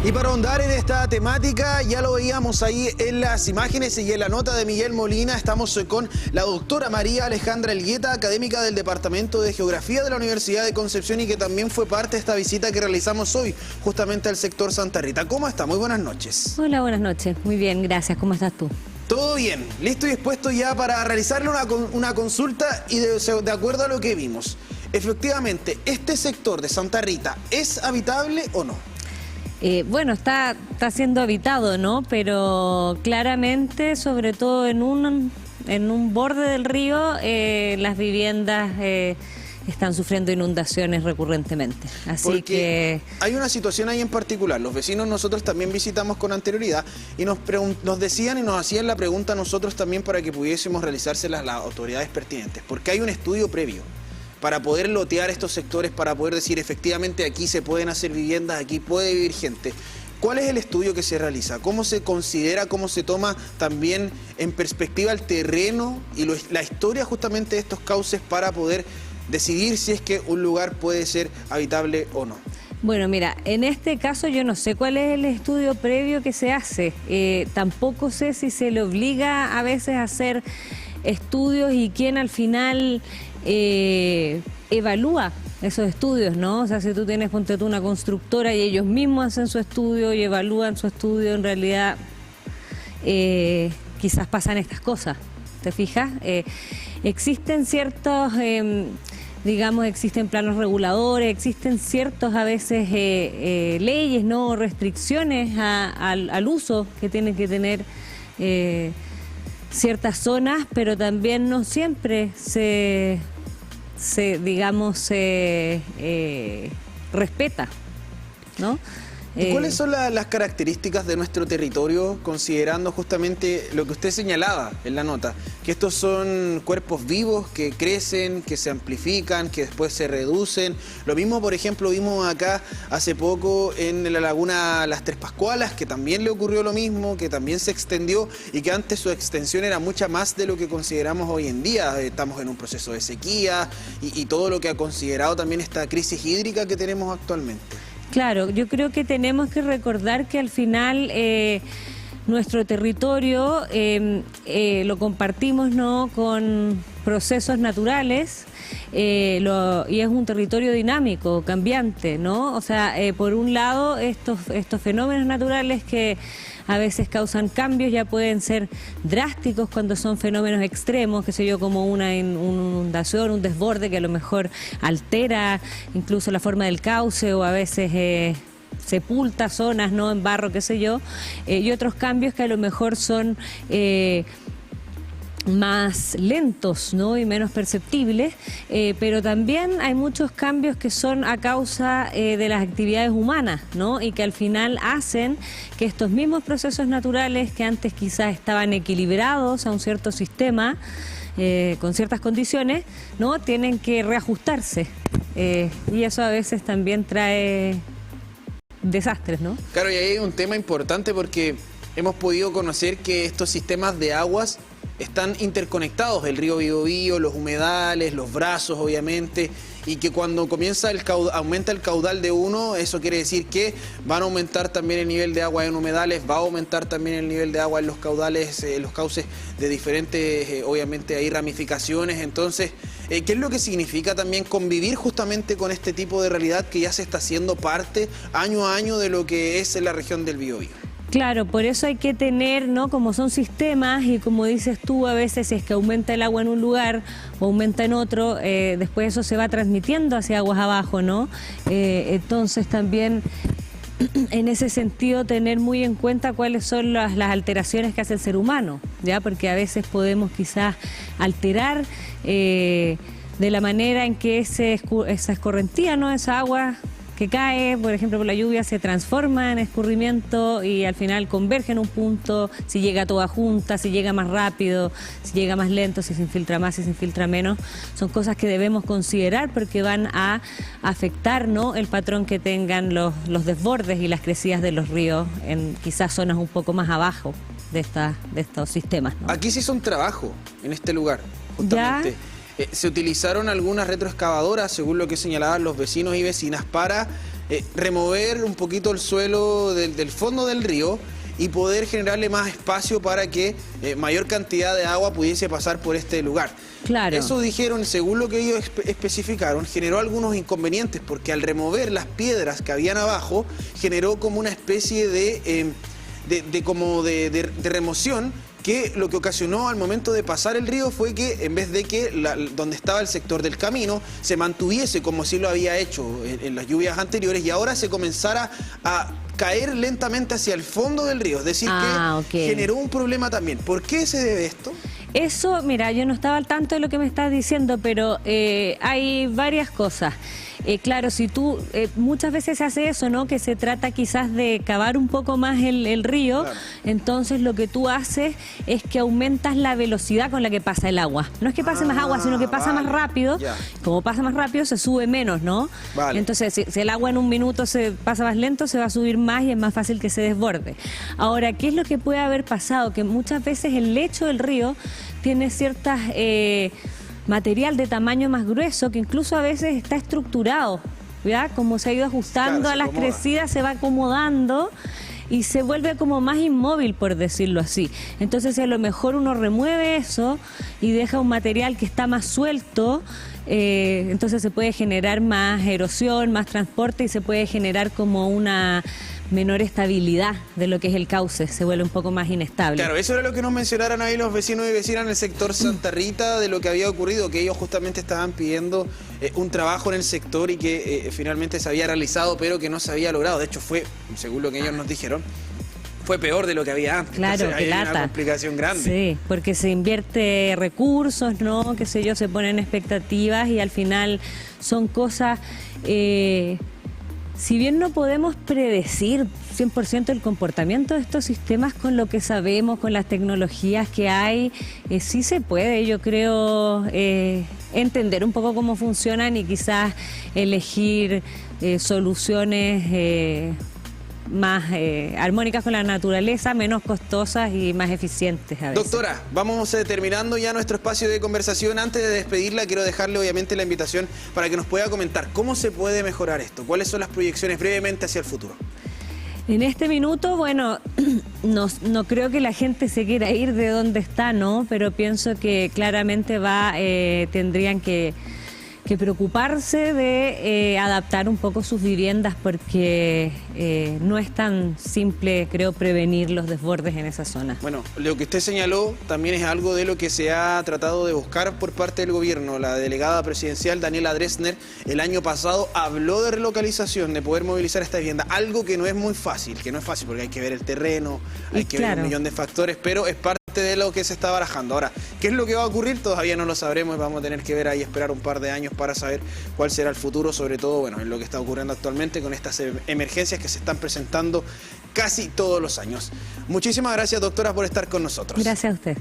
Y para ahondar en esta temática, ya lo veíamos ahí en las imágenes y en la nota de Miguel Molina, estamos con la doctora María Alejandra Elgueta, académica del Departamento de Geografía de la Universidad de Concepción y que también fue parte de esta visita que realizamos hoy justamente al sector Santa Rita. ¿Cómo está? Muy buenas noches. Hola, buenas noches. Muy bien, gracias. ¿Cómo estás tú? Todo bien, listo y dispuesto ya para realizarle una consulta y de acuerdo a lo que vimos. Efectivamente, ¿este sector de Santa Rita es habitable o no? Bueno, está siendo habitado, ¿no? Pero claramente, sobre todo en un borde del río, las viviendas están sufriendo inundaciones recurrentemente. Así que hay una situación ahí en particular. Los vecinos nosotros también visitamos con anterioridad y nos decían y nos hacían la pregunta a nosotros también para que pudiésemos realizárselas las autoridades pertinentes. Porque hay un estudio previo para poder lotear estos sectores, para poder decir efectivamente aquí se pueden hacer viviendas, aquí puede vivir gente. ¿Cuál es el estudio que se realiza? ¿Cómo se considera, cómo se toma también en perspectiva el terreno y la historia justamente de estos cauces para poder decidir si es que un lugar puede ser habitable o no? Bueno, mira, en este caso yo no sé cuál es el estudio previo que se hace. Tampoco sé si se le obliga a veces a hacer estudios y quién al final evalúa esos estudios, ¿no? O sea, si tú tienes, ponte tú, una constructora y ellos mismos hacen su estudio y evalúan su estudio, en realidad quizás pasan estas cosas, ¿te fijas? Existen ciertos, digamos, existen planos reguladores, existen ciertos a veces leyes, ¿no? Restricciones al uso que tienen que tener ciertas zonas, pero también no siempre se respeta, ¿no? ¿Y cuáles son las características de nuestro territorio, considerando justamente lo que usted señalaba en la nota? Que estos son cuerpos vivos que crecen, que se amplifican, que después se reducen. Lo mismo, por ejemplo, vimos acá hace poco en la laguna Las Tres Pascualas, que también le ocurrió lo mismo, que también se extendió y que antes su extensión era mucha más de lo que consideramos hoy en día. Estamos en un proceso de sequía y todo lo que ha considerado también esta crisis hídrica que tenemos actualmente. Claro, yo creo que tenemos que recordar que al final nuestro territorio lo compartimos, ¿no?, con procesos naturales y es un territorio dinámico, cambiante, ¿no? O sea, por un lado estos fenómenos naturales que a veces causan cambios, ya pueden ser drásticos cuando son fenómenos extremos, qué sé yo, como una inundación, un desborde que a lo mejor altera incluso la forma del cauce o a veces sepulta zonas, ¿no?, en barro, qué sé yo, y otros cambios que a lo mejor son más lentos, ¿no?, y menos perceptibles, pero también hay muchos cambios que son a causa de las actividades humanas, ¿no?, y que al final hacen que estos mismos procesos naturales que antes quizás estaban equilibrados a un cierto sistema, con ciertas condiciones, ¿no?, tienen que reajustarse, y eso a veces también trae desastres, ¿no? Claro, y ahí hay un tema importante porque hemos podido conocer que estos sistemas de aguas están interconectados, el río Biobío, los humedales, los brazos obviamente, y que cuando comienza aumenta el caudal de uno, eso quiere decir que van a aumentar también el nivel de agua en humedales, va a aumentar también el nivel de agua en los caudales, los cauces de diferentes, obviamente hay ramificaciones. Entonces, ¿qué es lo que significa también convivir justamente con este tipo de realidad que ya se está haciendo parte año a año de lo que es la región del Biobío? Claro, por eso hay que tener, ¿no?, como son sistemas y como dices tú, a veces si es que aumenta el agua en un lugar o aumenta en otro, después eso se va transmitiendo hacia aguas abajo, ¿no? Entonces también en ese sentido tener muy en cuenta cuáles son las alteraciones que hace el ser humano, ¿ya? Porque a veces podemos quizás alterar de la manera en que esa escorrentía, ¿no?, esa agua que cae, por ejemplo, por la lluvia, se transforma en escurrimiento y al final converge en un punto, si llega toda junta, si llega más rápido, si llega más lento, si se infiltra más, si se infiltra menos. Son cosas que debemos considerar porque van a afectar, ¿no?, el patrón que tengan los desbordes y las crecidas de los ríos en quizás zonas un poco más abajo de estos sistemas, ¿no? Aquí se hizo un trabajo en este lugar, justamente. ¿Ya? Se utilizaron algunas retroexcavadoras, según lo que señalaban los vecinos y vecinas, para remover un poquito el suelo del fondo del río y poder generarle más espacio para que mayor cantidad de agua pudiese pasar por este lugar. Claro. Eso dijeron, según lo que ellos especificaron, generó algunos inconvenientes porque al remover las piedras que habían abajo, generó como una especie de remoción, que lo que ocasionó al momento de pasar el río fue que en vez de que donde estaba el sector del camino se mantuviese como si lo había hecho en las lluvias anteriores y ahora se comenzara a caer lentamente hacia el fondo del río, es decir que generó un problema también. ¿Por qué se debe esto? Eso, mira, yo no estaba al tanto de lo que me estás diciendo, pero hay varias cosas. Claro, si tú, muchas veces se hace eso, ¿no? Que se trata quizás de cavar un poco más el río, claro. Entonces lo que tú haces es que aumentas la velocidad con la que pasa el agua. No es que pase más agua, sino que pasa más rápido. Ya. Como pasa más rápido, se sube menos, ¿no? Vale. Entonces, si el agua en un minuto se pasa más lento, se va a subir más y es más fácil que se desborde. Ahora, ¿qué es lo que puede haber pasado? Que muchas veces el lecho del río tiene ciertas material de tamaño más grueso que incluso a veces está estructurado, ¿ya? Como se ha ido ajustando, claro, a las crecidas, se va acomodando y se vuelve como más inmóvil, por decirlo así. Entonces, si a lo mejor uno remueve eso y deja un material que está más suelto, entonces se puede generar más erosión, más transporte y se puede generar como una menor estabilidad de lo que es el cauce, se vuelve un poco más inestable. Claro, eso era lo que nos mencionaron ahí los vecinos y vecinas en el sector Santa Rita, de lo que había ocurrido, que ellos justamente estaban pidiendo un trabajo en el sector y que finalmente se había realizado, pero que no se había logrado. De hecho, fue, según lo que ellos nos dijeron, fue peor de lo que había antes. Claro, entonces, hay una complicación grande. Sí, porque se invierte recursos, ¿no? Qué sé yo, se ponen expectativas y al final son cosas... Si bien no podemos predecir 100% el comportamiento de estos sistemas con lo que sabemos, con las tecnologías que hay, sí se puede, yo creo, entender un poco cómo funcionan y quizás elegir soluciones más armónicas con la naturaleza, menos costosas y más eficientes a veces. Doctora, vamos terminando ya nuestro espacio de conversación. Antes de despedirla, quiero dejarle obviamente la invitación para que nos pueda comentar cómo se puede mejorar esto, cuáles son las proyecciones brevemente hacia el futuro. En este minuto, bueno, no creo que la gente se quiera ir de donde está, ¿no? Pero pienso que claramente tendrían que preocuparse de adaptar un poco sus viviendas porque no es tan simple, creo, prevenir los desbordes en esa zona. Bueno, lo que usted señaló también es algo de lo que se ha tratado de buscar por parte del gobierno. La delegada presidencial Daniela Dressner el año pasado habló de relocalización, de poder movilizar esta vivienda, algo que no es muy fácil, porque hay que ver el terreno, hay que ver un millón de factores, pero es parte de lo que se está barajando. Ahora, ¿qué es lo que va a ocurrir? Todavía no lo sabremos y vamos a tener que ver ahí, esperar un par de años para saber cuál será el futuro, sobre todo, bueno, en lo que está ocurriendo actualmente con estas emergencias que se están presentando casi todos los años. Muchísimas gracias, doctora, por estar con nosotros. Gracias a usted.